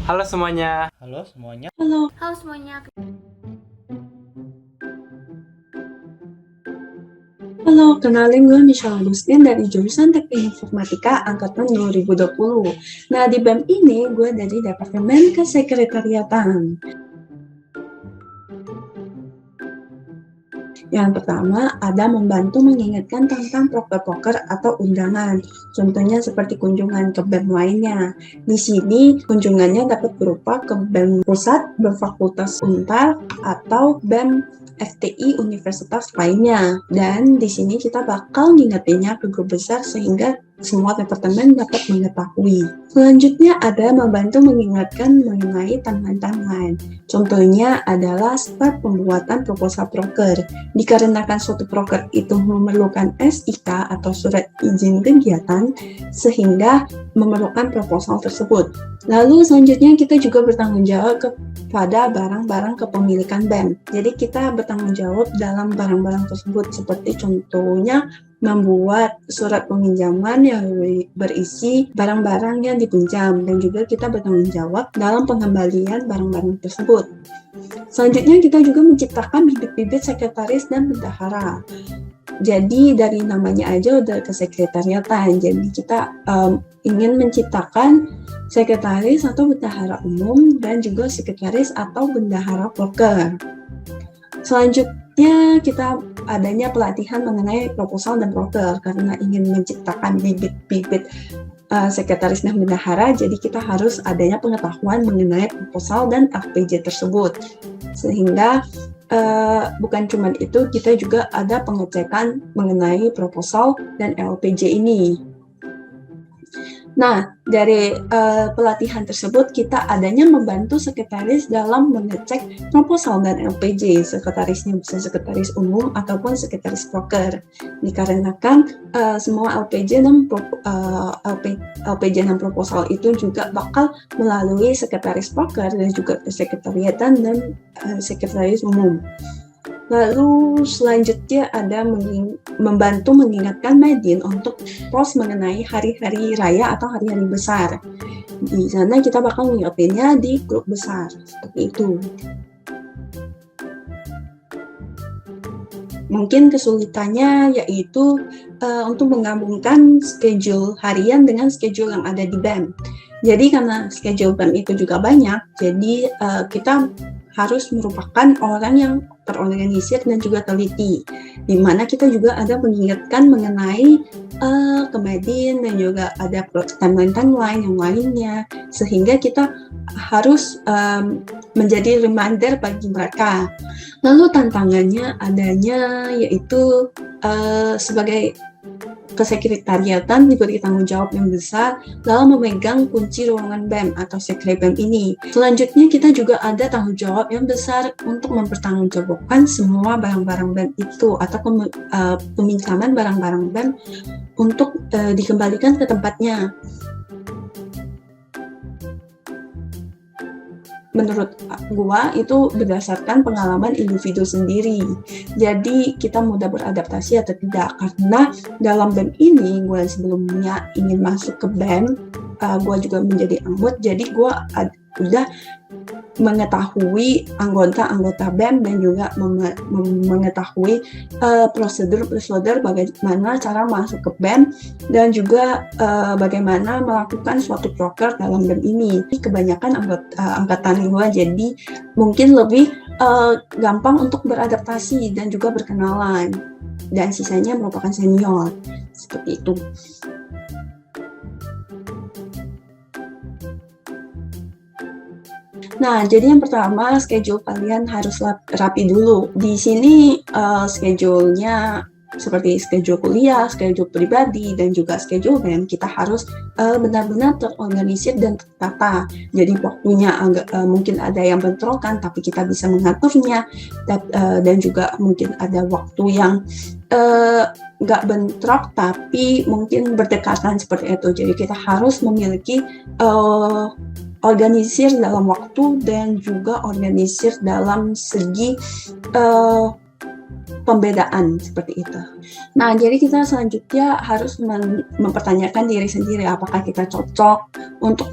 Halo semuanya. Halo semuanya. Halo, Halo semuanya. halo, kenalin gue Michelle Agustin dari jurusan Teknik Informatika Angkatan 2020. Nah, di BEM ini gue dari Departemen Kesekretariatan. Yang pertama, ada membantu mengingatkan tentang proker-proker atau undangan. Contohnya seperti kunjungan ke BEM lainnya. Di sini, kunjungannya dapat berupa ke BEM pusat, berfakultas Untar, atau BEM FTI universitas lainnya. Dan di sini kita bakal ngingetinnya ke guru besar sehingga semua departemen dapat mengetahui. Selanjutnya ada membantu mengingatkan mengenai timeline-timeline. Contohnya adalah start pembuatan proposal proker. Dikarenakan suatu proker itu memerlukan SIK atau surat izin kegiatan, sehingga memerlukan proposal tersebut. Lalu selanjutnya kita juga bertanggung jawab kepada barang-barang kepemilikan BEM. Jadi kita bertanggung jawab dalam barang-barang tersebut, seperti contohnya membuat surat peminjaman yang berisi barang-barang yang dipinjam, dan juga kita bertanggung jawab dalam pengembalian barang-barang tersebut. Selanjutnya kita juga menciptakan bibit-bibit sekretaris dan bendahara. Jadi dari namanya aja udah kesekretariatan. Jadi kita ingin menciptakan sekretaris atau bendahara umum dan juga sekretaris atau bendahara proker. Selanjutnya kita adanya pelatihan mengenai proposal dan proker karena ingin menciptakan bibit-bibit sekretaris dan bendahara, jadi kita harus adanya pengetahuan mengenai proposal dan LPJ tersebut. Sehingga bukan cuma itu, kita juga ada pengecekan mengenai proposal dan LPJ ini. Nah, dari pelatihan tersebut kita adanya membantu sekretaris dalam mengecek proposal dan LPJ. Sekretarisnya bisa sekretaris umum ataupun sekretaris proker. Dikarenakan semua LPJ dan proposal itu juga bakal melalui sekretaris proker dan juga kesekretariatan dan sekretaris umum. Lalu selanjutnya ada membantu mengingatkan Medin untuk post mengenai hari-hari raya atau hari-hari besar. Di sana kita bakal mengingatinnya di grup besar, seperti itu. Mungkin kesulitannya yaitu untuk menggabungkan schedule harian dengan schedule yang ada di BEM. Jadi karena schedule BEM itu juga banyak, jadi kita harus merupakan orang yang terorganisir dan juga teliti, di mana kita juga ada mengingatkan mengenai ke Medin dan juga ada timeline yang lainnya, sehingga kita harus menjadi reminder bagi mereka. Lalu tantangannya adanya yaitu sebagai kesekretariatan diberi tanggung jawab yang besar dalam memegang kunci ruangan BEM atau sekre BEM ini. Selanjutnya kita juga ada tanggung jawab yang besar untuk mempertanggungjawabkan semua barang-barang BEM itu atau peminjaman barang-barang BEM untuk dikembalikan ke tempatnya. Menurut gua itu berdasarkan pengalaman individu sendiri. Jadi kita mudah beradaptasi atau tidak, karena dalam BEM ini gua sebelumnya ingin masuk ke BEM, gua juga menjadi anggota, jadi gua udah mengetahui anggota-anggota BEM dan juga mengetahui prosedur bagaimana cara masuk ke BEM dan juga bagaimana melakukan suatu proker dalam BEM ini. Kebanyakan angkatan gue, jadi mungkin lebih gampang untuk beradaptasi dan juga berkenalan, dan sisanya merupakan senior, seperti itu. Nah, jadi yang pertama, schedule kalian harus rapi dulu. Di sini schedule-nya seperti schedule kuliah, schedule pribadi, dan juga schedule BEM, kita harus benar-benar terorganisir dan tertata. Jadi waktunya mungkin ada yang bentrokan, tapi kita bisa mengaturnya, dan juga mungkin ada waktu yang nggak bentrok, tapi mungkin berdekatan seperti itu. Jadi kita harus memiliki organisir dalam waktu dan juga organisir dalam segi pembedaan seperti itu. Nah, jadi kita selanjutnya harus mempertanyakan diri sendiri apakah kita cocok untuk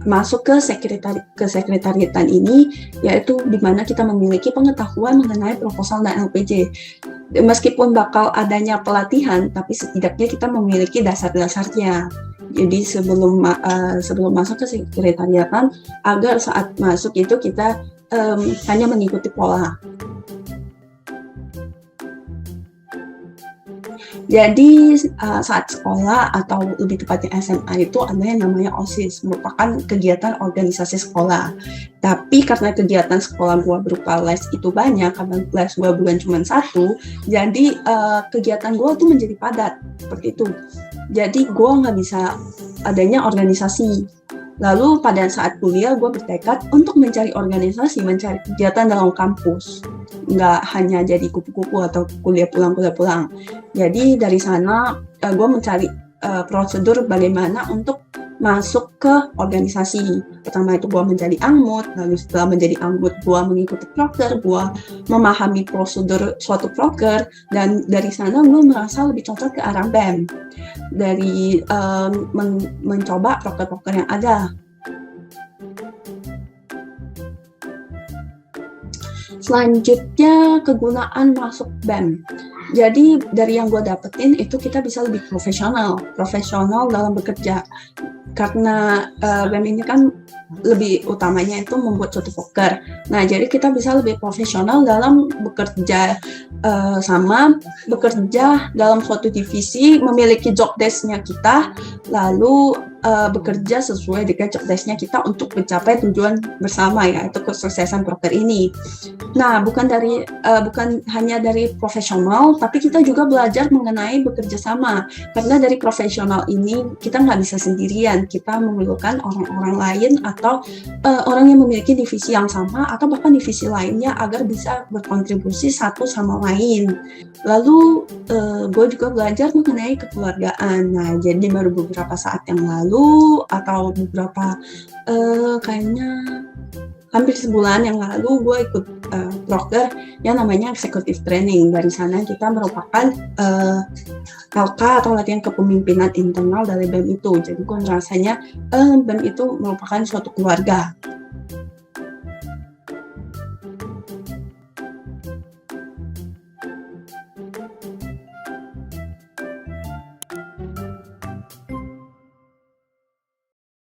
masuk ke sekretariatan ini, yaitu di mana kita memiliki pengetahuan mengenai proposal dan LPJ. Meskipun bakal adanya pelatihan, tapi setidaknya kita memiliki dasar-dasarnya. Jadi sebelum masuk ke sekretariatan, agar saat masuk itu kita hanya mengikuti pola. Jadi saat sekolah atau lebih tepatnya SMA itu ada yang namanya OSIS, merupakan kegiatan organisasi sekolah. Tapi karena kegiatan sekolah gua berupa les itu banyak, karena les gua bukan cuma satu, jadi kegiatan gua tuh menjadi padat seperti itu. Jadi gua nggak bisa adanya organisasi. Lalu pada saat kuliah gue bertekad untuk mencari organisasi, mencari kegiatan dalam kampus. Nggak hanya jadi kupu-kupu atau kuliah pulang. Jadi dari sana gue mencari prosedur bagaimana untuk masuk ke organisasi. Pertama itu gue menjadi anggota, lalu setelah menjadi anggota gue mengikuti proker, gue memahami prosedur suatu proker, dan dari sana gue merasa lebih cocok ke arah BEM. Dari mencoba proker-proker yang ada. Selanjutnya kegunaan masuk BEM. Jadi dari yang gue dapetin itu kita bisa lebih profesional dalam bekerja. Karena BEM ini kan lebih utamanya itu membuat suatu proker. Nah, jadi kita bisa lebih profesional dalam bekerja bekerja dalam suatu divisi, memiliki job desk-nya kita, lalu bekerja sesuai dengan job desk-nya kita untuk mencapai tujuan bersama, yaitu kesuksesan proker ini. Nah, bukan hanya dari profesional, tapi kita juga belajar mengenai bekerja sama. Karena dari profesional ini kita nggak bisa sendirian, kita memerlukan orang-orang lain atau orang yang memiliki divisi yang sama atau bahkan divisi lainnya agar bisa berkontribusi satu sama lain. Lalu gue juga belajar mengenai kekeluargaan. Nah, jadi baru beberapa saat yang lalu atau beberapa kayaknya hampir sebulan yang lalu gue ikut proker yang namanya executive training. Dari sana kita merupakan LK atau latihan kepemimpinan internal dari BEM itu. Jadi gue merasanya BEM itu merupakan suatu keluarga.